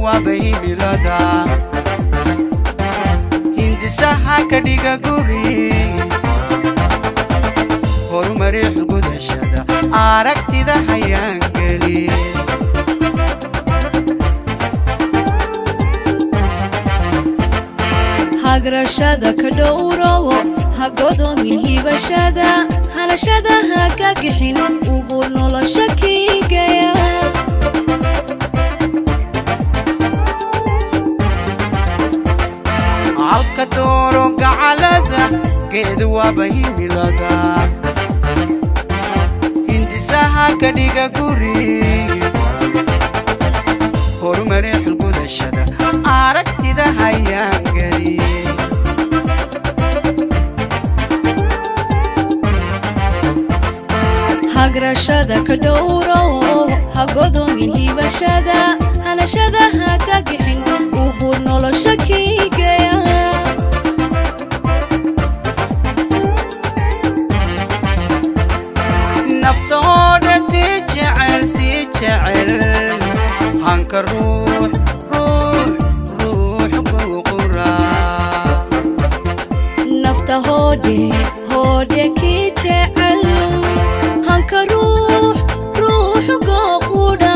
waabay milada hindisaha ka dhiga guri horumari xulgudashada aragtida hayaan geli hagrashada ka dhowrowo ha godoomin hibashada hanashada ha ka gixin ugu nolosha kiigaya halka dooro gacalada geedu waabay milada hindisaha ka dhiga guri horumari xulgudashada aragtida hayaan geli hagrashada ka dhowrowo ha godoomin hibashada hanashada ha ka gixin ugu nolosha kiigaya naftooda tii jecel hanka ruux ku quraa nafta hoodhe kii jecel hanka ruux goo qudha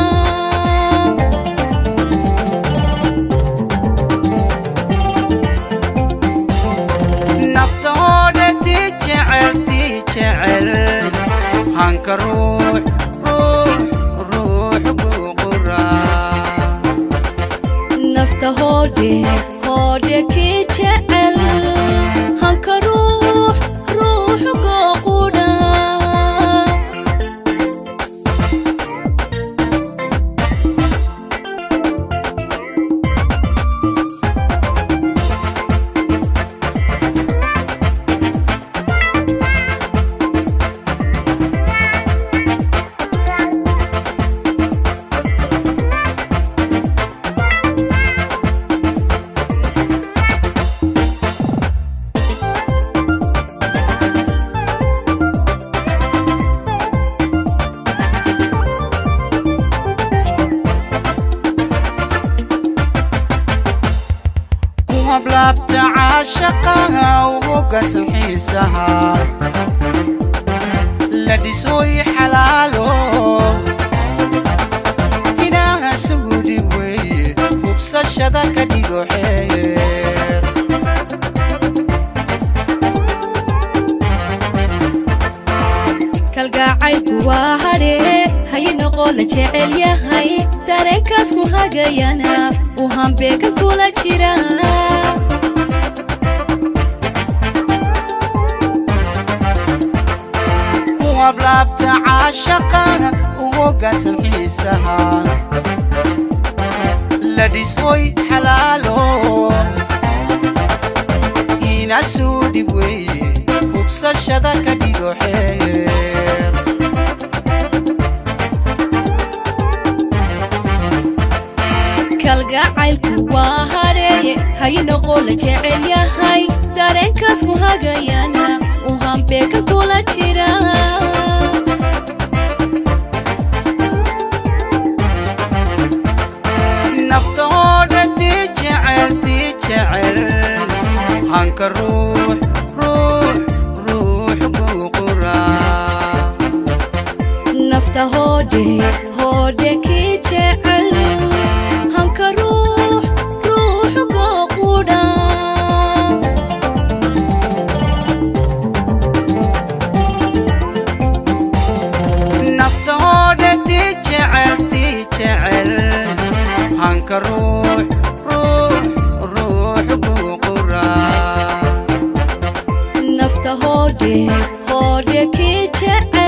naftooda tii jecel hanka ruux ku quraa nafta hoodhe kii jecel hanka ruux goo qudha وبلابت عاشقها وهوقس حيسها لدي سوي حلاله هنا سودي بوي وبسشدا كديغو حير kalgacaylku waa hadhe haynoqo la jecel yahay dareenkaasku hagayana uu hambeeka kula jira وبلابت عاشقها وهوقس حيسها لدي سوي حلاله هنا سودي بوي وبسشدا كديغو حير kalgacaylku waa hadhe haynoqo la jecel yahay dareenkaasku hagayana uu hambeeka kula jira naftooda tii jecel hanka ruux ku quraa nafta hoodhe kii jecel hanka ruux goo qudha naftooda tii jecel hanka ruux ku quraa nafta hoodhe kii jecel